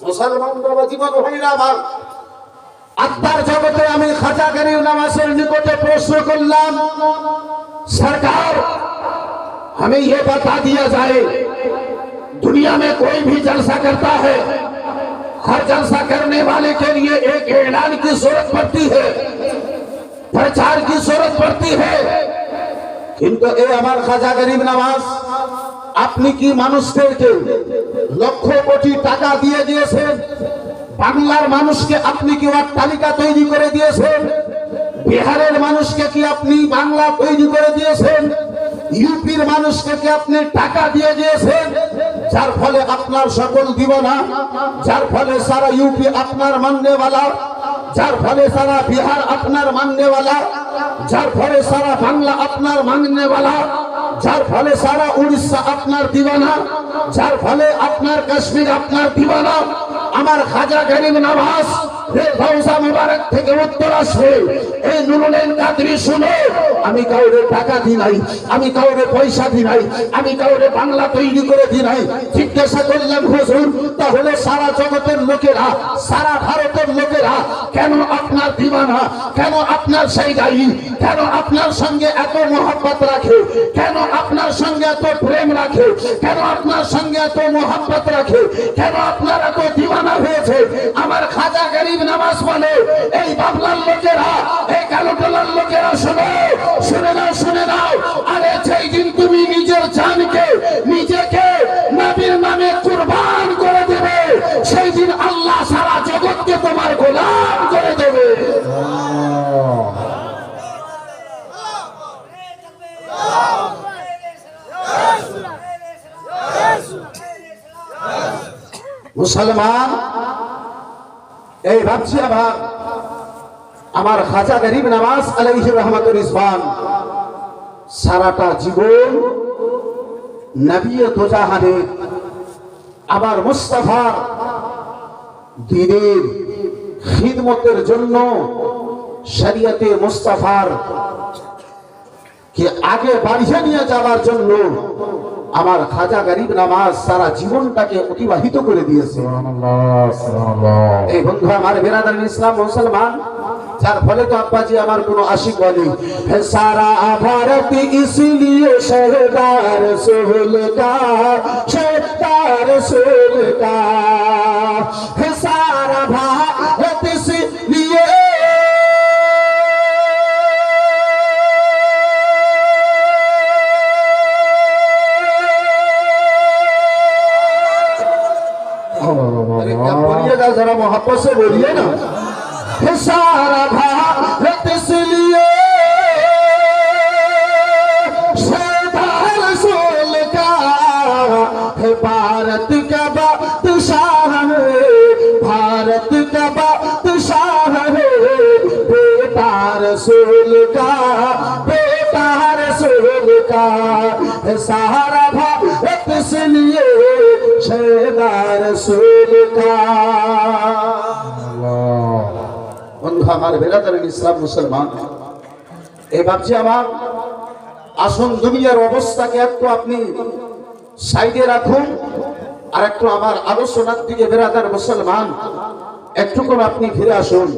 মুসলমান বাবা জীবন ভাইরা আমার, আত্মার জগতে আমি খাজা গরিব নওয়াজের নিকটে प्रश्न করলাম, सरकार हमें ये बता दिया जाए, दुनिया में कोई भी जलसा करता है, हर जलसा करने वाले के लिए एक ऐलान की जरूरत पड़ती है, प्रचार की जरूरत पड़ती है। किंतु ए हमार खाजा गरीब नवाज, আপনি কি মানুষদেরকে লক্ষ কোটি টাকা দিয়ে দিয়েছেন? বাংলার মানুষকে আপনি কি অট্টালিকা তৈরি করে দিয়েছেন? বিহারের মানুষকে কি আপনি বাংলা তৈরি করে দিয়েছেন? ইউপির মানুষকে কি আপনি টাকা দিয়ে দিয়েছেন? যার ফলে আপনার সকল দিবানা, যার ফলে সারা ইউপি আপনার মাননেওয়ালা, যার ফলে সারা বিহার আপনার মাননেওয়ালা, যার ফলে সারা বাংলা আপনার মাননেওয়ালা, যার ফলে সারা উড়িষ্যা আপনার দিবানা, যার ফলে আপনার কাশ্মীর আপনার দিবানা। আমার খাজা গরিব নওয়াজ রওজা মুবারক থেকে উত্তর আসবে, এই নুরুল কাদরি শুনে, আমি কাউরে টাকা দিই নাই, আমি কাউরে পয়সা দিই নাই, আমি কাউরে বাংলা তৈরি করে দিই নাই। জিজ্ঞাসা করলাম, হুজুর তাহলে সারা জগতের লোকেরা, সারা ভারতের লোকেরা কেন আপনার দিবানা, কেন আপনার সেই গাই, কেন আপনার সঙ্গে এত মহব্বত রাখে, কেন আপনার সঙ্গে এত প্রেম রাখে, কেন আপনার সঙ্গে এত মহব্বত রাখে, কেন আপনার এত দিবানা হয়েছে? আমার খাজা গরিব নওয়াজ বলে, এই বাংলার লোকেরা, এই কালোটালার লোকেরা শুনে শুনে নাও, শুনে নাও। আরে সেই দিন তুমি নিজের জানকে, নিজেকে নবীর নামে কুরবান করে দেবে, সেই দিন আল্লাহ সারা জগৎকে তোমার গোলাম করে দেবে। মুসলমান এই ভাবছি আবার, আমার খাজা গরিব নওয়াজ আলাইহি রহমাতুর রিজওয়ান সারাটা জীবন নবী দোজাহানে আবার মুস্তাফার দ্বীনের খিদমতের জন্য, শরীয়তে মুস্তাফার কে আগে বাড়িয়ে নিয়ে যাওয়ার জন্য আমার খাজা গরিব নওয়াজ সারা জীবনটাকে অতিবাহিত করে দিয়েছে। এই বন্ধু আমার বিরাদর ইসলাম মুসলমান, যার ফলে তো আব্বাজি আমার কোন আশিক বলে, হে সারা ভারত ইসলিয়ে শহদার রসূল কা, শহদার রসূল কা, হে সারা ভারত ইসলিয়ে जरा मोहब्बत से बोलिए ना, सारा भारत इसलिए शहदार रसूल का, है भारत का बादशाह है, भारत का बादशाह है, बेटा रसूल का, बेटा रसूल का, है सारा भारत इसलिए शहदार रसूल का। বন্ধু আমার বিরাদর ইসলাম মুসলমান, এই ভাবছি আমার, আসুন দুনিয়ার অবস্থাকে একটু আপনি সাইডে রাখুন, আর একটু আমার আলোচনার দিকে বিরাদর মুসলমান একটু করে আপনি ফিরে আসুন।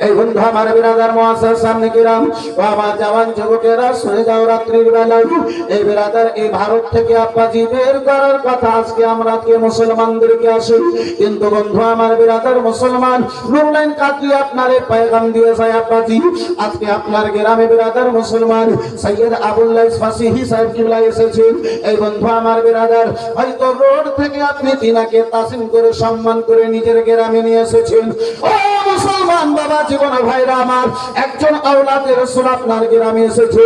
এই বন্ধু আমার বিরাদার মুআজ্জাজ সামনে কিরাম ও আমার জওয়ান যুবকেরা, শুনে যাও রাত্রির বেলা এই বিরাদার এই ভারত থেকে আব্বাজি বের করার কথা আজকে আমরা কে মুসলমানদেরকে আসি, কিন্তু বন্ধু আমার বিরাদার মুসলমান নুরুল কাদরি আপনার এই পয়গাম দিয়ে যায়, আব্বাজি আজকে আপনার গ্রামে বিরাদার মুসলমান সৈয়দ আবুল্লাহ ফাসিহি সাহেব কিবলা এসেছেন। এই বন্ধু আমার বিরাদার হয়তো রোড থেকে আপনি তিনাকে তাসিম করে সম্মান করে নিজের গ্রামে নিয়ে এসেছেন। ও মুসলমান বাবা জীবন ভাইরা আমার, একজন আওলাদে রাসূল আপনার গ্রামে এসেছে,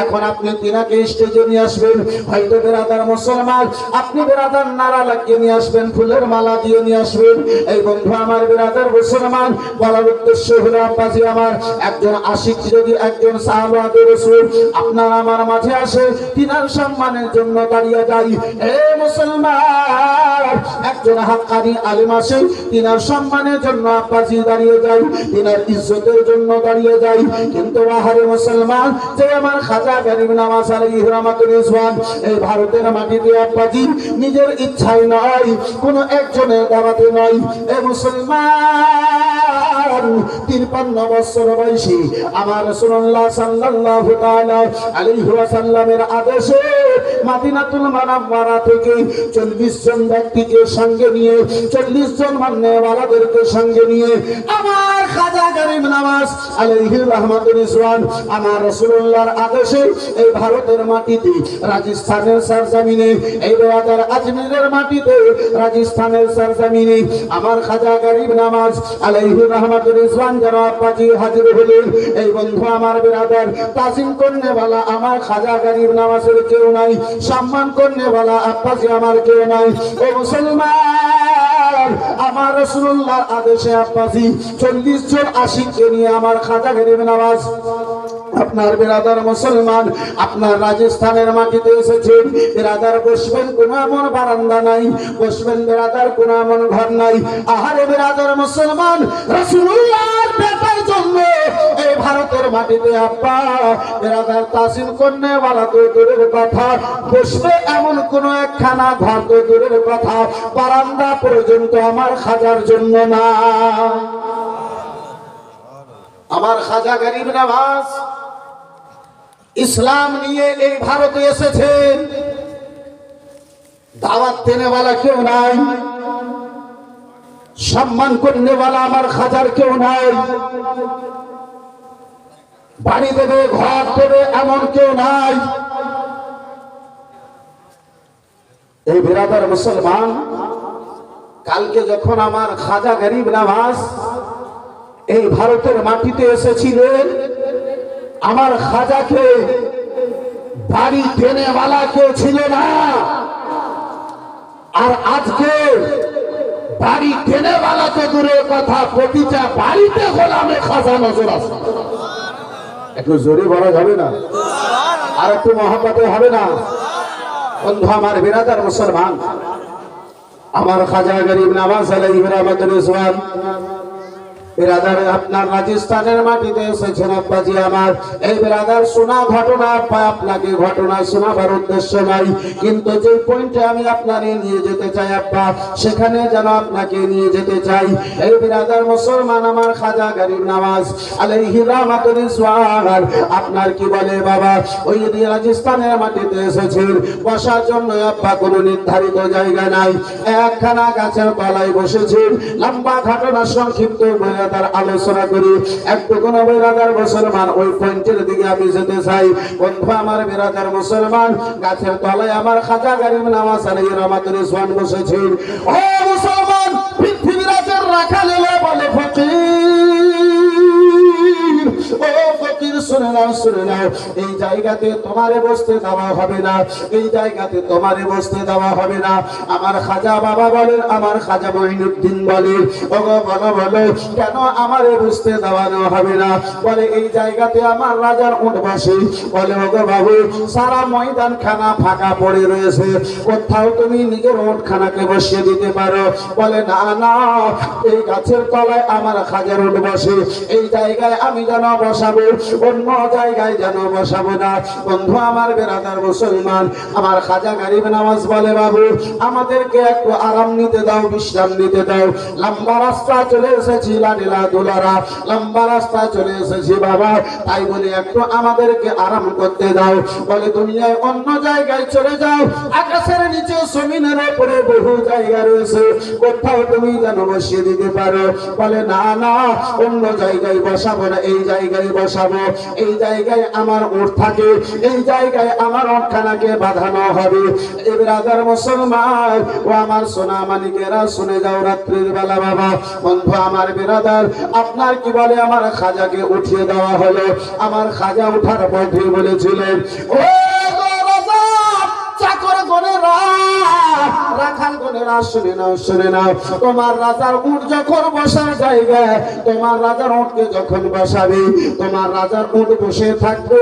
এখন আপনি তিনাকে স্টেজে নিয়ে আসবেন, হয়তো বিরাদার মুসলমান আপনি বিরাদার নারা লাগিয়ে নিয়ে আসবেন, ফুলের মালা দিয়ে নিয়ে আসবেন। এই বন্ধু আমার বিরাদার মুসলমান বলার উদ্দেশ্য হলো, আব্বাজি আমার একজন আশিক যদি একজন সাহাবায়ে রাসূল আপনার আমার মাঝে আসে, তিনার সম্মানের জন্য দাঁড়িয়ে যাই। এ মুসলমান একজন হাক্কানি আলেম আসে, তিনার সম্মানের জন্য আব্বাজি দাঁড়িয়ে দাঁড়িয়ে যাই, তিনার ইজ্জতের জন্য দাঁড়িয়ে যাই। কিন্তু আহারে মুসলমান, যে আমার খাজা গরিব নওয়াজ আলাইহি রাহমাতুল ইসলাম এই ভারতের মাটিতে আব্বাজি নিজের ইচ্ছায় নয়, কোনো একজনের দাওয়াতে নয়, এ মুসলমান 53 বছর বয়সী আমার রাসূলুল্লাহ সাল্লাল্লাহু তাআলা আলাইহি ওয়াসাল্লামের আদেশে মদিনাতুল মুনাওয়ারা থেকে 40 জন ব্যক্তিকে সঙ্গে নিয়ে, 40 জন মান্যওয়ালাদেরকে সঙ্গে নিয়ে আমার খাজা গরিব নওয়াজ আলাইহি রাহমাতুল ইসলাম আমার রাসূলুল্লাহর আদেশে এই ভারতের মাটিতে, রাজস্থানের সরজমিনে, এই বেরাদার আজমিরের মাটিতে, রাজস্থানের সরজমিনে আমার খাজা গরিব নওয়াজ আলাইহি রাহমাতুল ইসলাম যারা আব্বাজি হাজির হলেন। এই বন্ধু আমার বেরাদার, তাজিম করনে वाला আমার খাজা গরিব নওয়াজের কেউ নাই, সম্মান করনে वाला আব্বাজি আমার কেউ নাই। ও মুসলমান, আমার রাসূলুল্লাহর আদেশে আব্বাজি 40 জন আশিককে নিয়ে আমার খাজা গরিব নওয়াজ আপনার বেরাদার মুসলমান আপনার রাজস্থানের মাটিতে এসেছেন। বেরাদার বসবেন কোন এমন বারান্দা নাই, বসবেন বেরাদার কোন এমন ঘর নাই। আহারে বেরাদার মুসলমান, রাসূলুল্লাহর বেটার জন্য এই ভারতের মাটিতে আব্বা বেরাদার তাসিম করনে वाला তো দূরের কথা, বসবে এমন কোন একখানা ঘর তো দূরের কথা, বারান্দা পর্যন্ত আমার খাজার জন্য না। আমার খাজা গরিব নওয়াজ ইসলাম নিয়ে এই ভারতে এসেছেন, দাওয়াত দেনে वाला কেউ নাই, সম্মান করনে वाला আমার খাজার কেউ নাই, বাড়ি দেবে ঘর দেবে এমন কেউ নাই। এই বিরাদার মুসলমান, কালকে যখন আমার খাজা গরিব নওয়াজ এই ভারতের মাটিতে এসেছিলেন, আমার খাজাকে বাড়ি দেনে वाला কেউ ছিল না, আর আজকে বাড়ি দেনে वाला তো দূরের কথা, প্রতিটা বাড়িতে গোলামে খাজা নজর আছে। একটু জোরে বলা যাবে না? আর একটু মহব্বতে হবে না? বন্ধু আমার বিরাদার মুসলমান, আমার খাজা গরিব নওয়াজ আলাইহি রাহমাতুল ইসলাম বিরাদার আপনার রাজস্থানের মাটিতে এসেছেন আব্বাজি আমার। এই বিরাদার শোনা ঘটনা আপনাকে ঘটনা শোনাবার উদ্দেশ্য নাই, কিন্তু যে পয়েন্টে আমি আপনারে নিয়ে যেতে চাই আব্বা, সেখানে যেন আপনাকে নিয়ে যেতে চাই। এই বিরাদার মুসলমান আমার খাজা গরিব নওয়াজ আলাইহি রাহমাতুল ইসলাম আপনার কি বলে বাবা, ওই রাজস্থানের মাটিতে এসেছেন বসার জন্য আব্বা, কোনো নির্ধারিত জায়গা নাই, একখানা গাছের তলায় বসেছেন। লম্বা ঘটনা সংক্ষিপ্ত তার আলোচনা করি, একটু কোন বেরাদার মুসলমান ওই পয়েন্টের দিকে আমি যেতে চাই। বন্ধু আমার বেরাদার মুসলমান, গাছের তলায় আমার খাজা গরিব নওয়াজ আলাইহি রাহমাতুল ইসলাম বসেছেন। ও মুসলমান, পৃথিবীর রাজের রাখাল বলে ফকির, ও ফকির শুনে নাও, শুনে নাও, এই জায়গাতে তোমারে বসতে দেওয়া হবে না, এই জায়গাতে তোমারে বসতে দেওয়া হবে না। আমার খাজা বাবা বলেন, আমার খাজা মঈনুদ্দিন বলেন, ওগো বলো বলো কেন আমারে বসতে দেওয়ানো হবে না? বলে এই জায়গাতে আমার রাজার উট বসে। বলে ওগো বাবু, সারা ময়দান খানা ফাঁকা পড়ে রয়েছে, কোথাও তুমি নিজের উট খানাকে বসিয়ে দিতে পারো? বলে না না, এই গাছের তলায় আমার খাজার উট বসে, এই জায়গায় আমি যেন বসাবো, অন্য জায়গায় যেন বসাবো না। বন্ধু আমার বেরাদার মুসলমান, আমার খাজা গরিব নওয়াজ বলে বাবু, আমাদেরকে একটু আরাম নিতে দাও, বিশ্রাম নিতে দাও, লম্বা রাস্তা চলে এসেছি, লাডিলা দুলারা লম্বা রাস্তা চলে এসেছি বাবা, তাই বলে একটু আমাদেরকে আরাম করতে দাও। বলে দুনিয়ায় অন্য জায়গায় চলে যাও, আকাশের নিচে জমিনের উপরে বহু জায়গা রয়েছে, কোথাও তুমি যেন বসিয়ে দিতে পারো। বলে না না, অন্য জায়গায় বসাবো না, এই জায়গায় বসাবো, এই জায়গায় আমার উট থাকে, এই জায়গায় আমার উটখানাকে বাঁধানো হবে। এবার মুসলমান ও আমার সোনা মানিকেরা শুনে যাও, রাত্রির বেলা বাবা, বন্ধু আমার বিরাদার আপনার কি বলে, আমার খাজাকে উঠিয়ে দেওয়া হলো। আমার খাজা উঠার পথে বলেছিলেন, ও চাকর গণেরা, রাখাল গণেরা, বোনেরা শুনে নাও, শুনে নাও, তোমার রাজার উট যখন বসার জায়গা, তোমার রাজার উটকে যখন বসাবে, তোমার রাজার উট বসে থাকবে,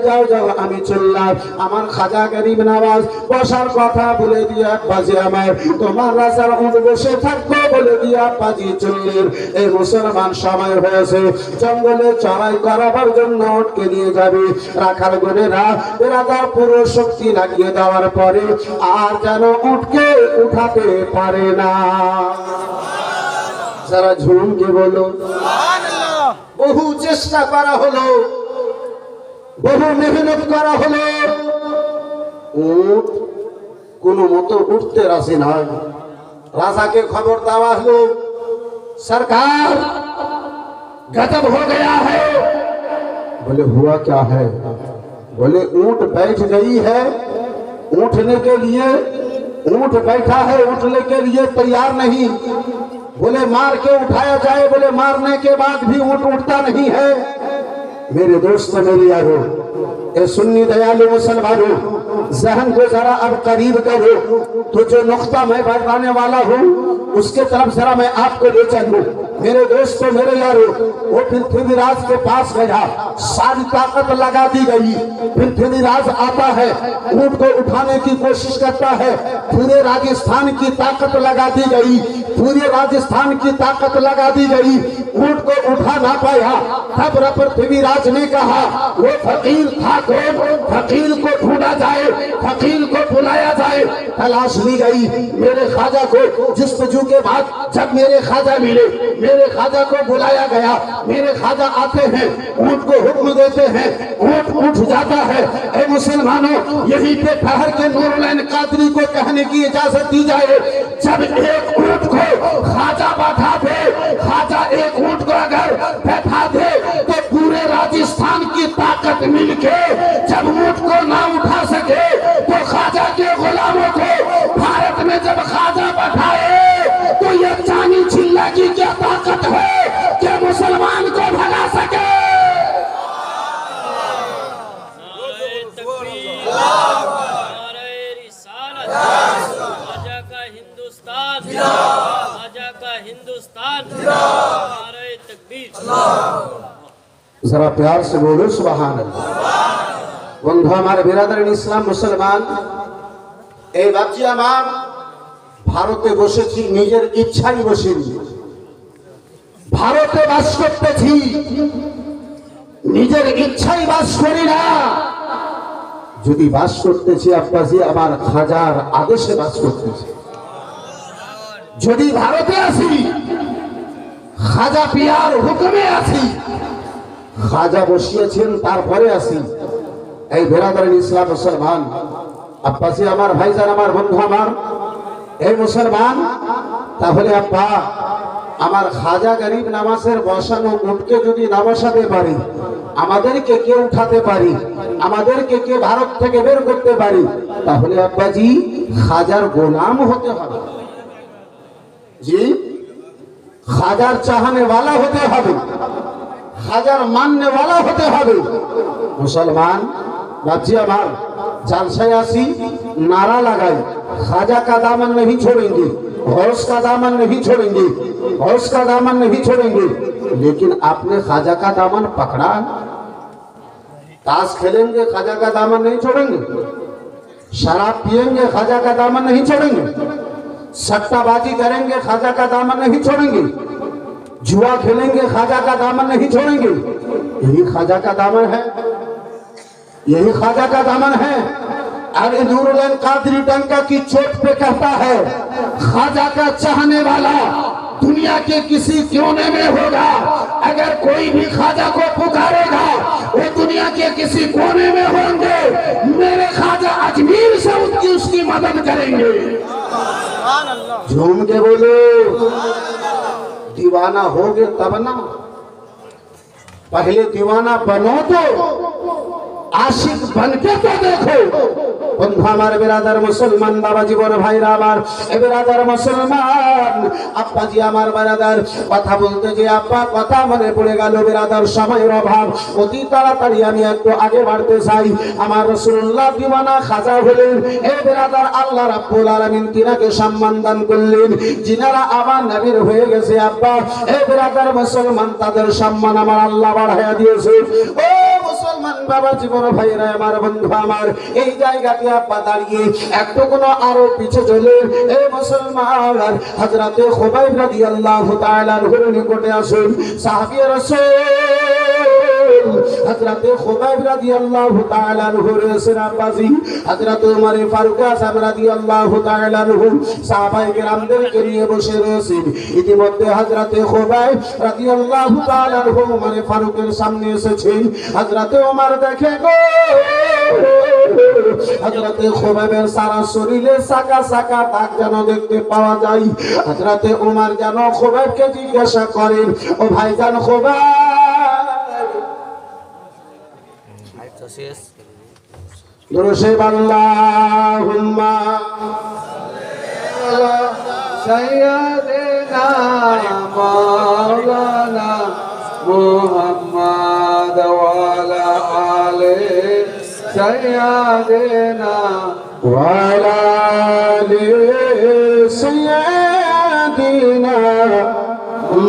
যাও যাও আমি চললাম, আমার খাজা গরিব নওয়াজ বসার কথা বলে দিয়ে আব্বাজি আমার, তোমার রাজার উট বসে থাকবে বলে দিয়ে আব্বাজি চললেন। এই মুসলমান সময় হয়েছে জঙ্গলে চড়াই করাবার জন্য উটকে নিয়ে যাবে। রাখাল গণেরা রাজার পুরো শক্তি লাগিয়ে দেওয়ার পরে আর যেন উটকে উঠাতে পারে না। যারা ঝুমকে বলো, বহু চেষ্টা করা হলো, বহু মেহনত করা হলো, উট কোনো মতো উঠতে রাজি নয়। রাজাকে খবর দেওয়া হলো, सरकार गजब हो गया है। बोले हुआ क्या है? बोले ऊंट बैठ गई है, उठने के लिए ऊंट बैठा है, उठने के लिए तैयार नहीं। बोले मार के उठाया जाए, बोले मारने के बाद भी ऊंट उठता नहीं है। मेरे दोस्त, मेरे यारों, ए सुन्नी दयालु मुसलमानों, जहन को जरा अब करीब करो तो जो नुक्ता मैं बताने वाला हूँ उसके तरफ जरा मैं आपको ले चलूं। मेरे दोस्तों, मेरे यारों, वो पृथ्वीराज के पास गया, सारी ताकत लगा दी गई। पृथ्वीराज आता है, ऊंट को उठाने की कोशिश करता है, पूरे राजस्थान की ताकत लगा दी गई, पूरे राजस्थान की ताकत लगा दी गई, ऊंट को उठा ना पाया। तब पृथ्वीराज ने कहा वो फकीर था कौन? फकीर को ढूंढा जाए, फकीर को बुलाया जाए। तलाश ली गई, मेरे ख्वाजा को जस्तजू के बाद जब मेरे ख्वाजा मिले, मेरे ख्वाजा को बुलाया गया। मेरे ख्वाजा आते हैं, ऊंट को हुक्म देते हैं, ऊंट उठ जाता है। ऐ मुसलमानों, यहीं पे ठहर के नूरुल्लाह कादरी को कहने की इजाजत दी जाए, जब एक ऊंट को ख्वाजा बैठा दे, ख्वाजा एक ऊंट को अगर बैठा दे तो पूरे राजस्थान की ताकत मिलके जब ऊंट को ना उठा सके तो ख्वाजा के गुलामों को भारत में जब ख्वाजा बैठाए तो ये चांदी चिल्ला की क्या ताकत है कि मुसलमान को भगा सके? जरा प्यार से बोलो सुभान अल्लाह। बंधु हमारे बिरादर इस्लाम मुसलमान, এই বাপজি আমার ভারতে বসেছি, নিজের ইচ্ছাই বসেছি, ভারতে বাস করতেছি, নিজের ইচ্ছাই বাস করি না। যদি বাস করতেছি আব্বাজি আমার খাজার আদেশে বাস করতেছি। যদি ভারতে আসি খাজা পিয়ার হুকুমে আসি, খাজা বসিয়েছেন তারপরে আসি। এই বেরাদার ইসলাম মুসলমান আব্বাসি আমার ভাইজান, আমার বন্ধু আমার, এই মুসলমান, তাহলে আব্বা আমার খাজা গরিব নওয়াজের বসানো উটকে যদি না বসাতে পারি, আমাদেরকে কে উঠাতে পারি, আমাদেরকে কে ভারত থেকে বের করতে পারি, তাহলে আব্বাজি খাজার গোলাম হতে হবে। জি, খাজার চাহনে वाला হতে হবে, খাজার মাননে वाला হতে হবে। मुसलमान बापजी আমার जलसाए आसी, नारा लगाई, खाजा का दामन नहीं छोड़ेंगे, गौस का दामन नहीं छोड़ेंगे, गौस का दामन नहीं छोड़ेंगे। लेकिन आपने खाजा का दामन पकड़ा। ताश खेलेंगे, खाजा का दामन नहीं छोड़ेंगे, शराब पिएंगे, खाजा का दामन नहीं छोड़ेंगे, सट्टाबाजी करेंगे, खाजा का दामन नहीं छोड़ेंगे, जुआ खेलेंगे, खाजा का दामन नहीं छोड़ेंगे। यही खाजा का दामन है, यही खाजा का दामन है। अरे नूरुल्लाह कादरी डंका की चोट पे कहता है, खाजा का चाहने वाला दुनिया के किसी कोने में होगा, अगर कोई भी खाजा को पुकारेगा वो दुनिया के किसी कोने में होंगे, मेरे खाजा अजमेर से उसकी मदद करेंगे। झूम के बोलो, दीवाना होगे तब ना, पहले दीवाना बनो तो आशिक बनके तो देखो, বন্ধু আমার, বেরাদার মুসলমান বাবা জীবন ভাইরা আমার, এ বেরাদার মুসলমান আব্বাজি আমার বেরাদার, কথা বলতে যে আব্বা কথা মনে পড়ে গেল বেরাদার, সময়ের অভাব, অতি তাড়াতাড়ি আমি একটু আগে বাড়তে চাই। আমার রাসূলুল্লাহ দিওয়ানা খাজা হলেন, এ বেরাদার আল্লাহ রাব্বুল আলামিন তিনাকে সম্মান দান করলেন, যিনারা আমার নবীর হয়ে গেছে আব্বা, এ বেরাদার মুসলমান তাদের সম্মান আমার আল্লাহ বাড়াইয়া দিয়েছে। ও মুসলমান বাবা জীবন ভাইরা আমার, বন্ধু আমার, এই জায়গাতে আব্বা দাঁড়িয়ে একটু কোনো আরো পিছে চলে, এ মুসলমান হযরতে খুবাইব রাদিয়াল্লাহু তাআলা আনহুর নিকটে আসেন। সাহাবী রাসূল হযরতে খুবাইব রাদিয়াল্লাহু তাআলা আনহুর সাহাবাজি হযরত ওমর ফারুক আযম রাদিয়াল্লাহু তাআলা আনহু সাহাবায়ে কেরামদেরকে নিয়ে বসে রয়েছেন। ইতিমধ্যে হযরতে খুবাইব রাদিয়াল্লাহু তাআলা আনহু ওমর ফারুকের সামনে এসেছেন। হযরতে ওমর দেখে গো, হযরতে খুবাইবের সারা শরীরে সাকা সাকা দাগ যেন দেখতে পাওয়া যায়। হযরতে ওমর যেন খুবাইবকে জিজ্ঞাসা করেন, ও ভাইজান খুবাইব, দুরূদে আল্লাহুম্মা সাইয়্যিদিনা মাওলানা মুহাম্মদ ওয়া আলা আলি সাইয়্যিদিনা ওয়া আলা আলি সাইয়্যিদিনা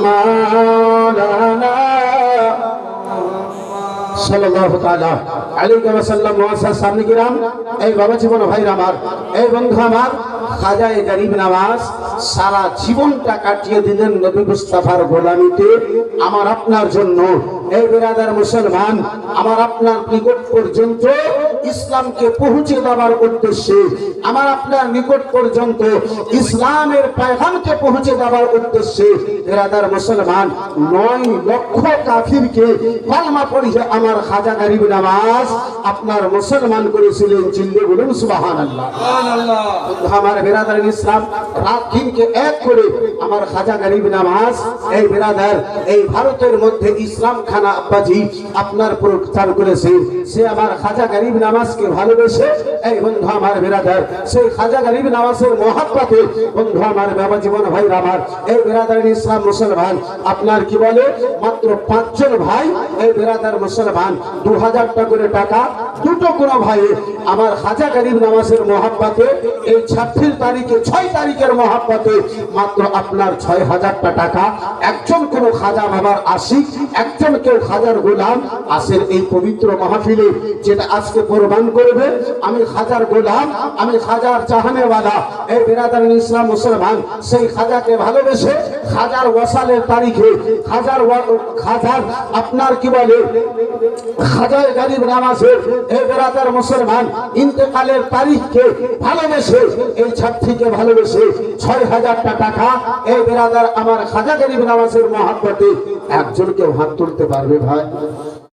মাওলানা সাল্লাল্লাহু তাআলা আলাইহি ওয়া সাল্লাম। মুআজ্জাজ সামনে কিরাম, এই বাবা জীবন ভাইরা আমার, এই বন্ধু আমার, খাজায়ে গরিব নওয়াজ সারা জীবনটা কাটিয়ে দিলেন নবী মুস্তাফার গোলামিতে আমার আপনার জন্য। এই বেরাদার মুসলমান, আমার আপনার নিকট পর্যন্ত ইসলামকে পৌঁছে দেওয়ার উদ্দেশ্যে, আমার আপনার নিকট পর্যন্ত ইসলামের পয়গামকে পৌঁছে দেওয়ার উদ্দেশ্যে বেরাদার মুসলমান 9 লক্ষ কাফিরকে কালমা পড়িয়ে আমার খাজা গরিব নওয়াজ আপনার মুসলমান করেছিলেন। চিল্লে বলুন সুবহানাল্লাহ। সুবহানাল্লাহ। আমার বেরাদার ইসলাম রাত দিনকে এক করে আমার খাজা গরিব নওয়াজ এই বেরাদার এই ভারতের মধ্যে ইসলাম খানা আব্বাজি আপনার প্রচার করেছে। সে আমার খাজা গরিব নওয়াজকে ভালোবেসে, এই বন্ধু আমার বেরাদার, সেই খাজা গরিব নওয়াজের মহব্বতে বন্ধু আমার বাবা জীবন ভাই আমার, এই বেরাদার ইসলাম মুসলমান আপনার কি বলে মাত্র 5 জন ভাই, এই বেরাদার মুসলমান 2000 টাকা করে টাকা, দুটো কোনো ভাই আমার খাজা গরিব নওয়াজের মহব্বতে এই 26 তারিখে 6 তারিখের মহব্বতে মাত্র আপনার 6000 টাকা, একজন কোন খাজা বাবার আশিক, একজন কেউ খাজার গোলাম আসের এই পবিত্র মাহফিলে, যেটা আজকে প্রমাণ করবে আমি খাজার গোলাম, আমি খাজার চাহনেওয়ালা। এই বেরাদার ইসলাম মুসলমান সেই খাজাকে ভালোবেসে খাজার ওয়াসালের তারিখে খাজার আপনার কি বলে খাজায়ে গরিব নওয়াজের এই বেরাদার মুসলমান ইন্তেকালের তারিখকে ভালোবেসে এই ছাত্রীকে ভালোবেসে 6000 টাকা এই বেরাদার আমার খাজা গরিব নওয়াজের মহব্বতে একজনকে হাত তুলতে পারবে ভাই?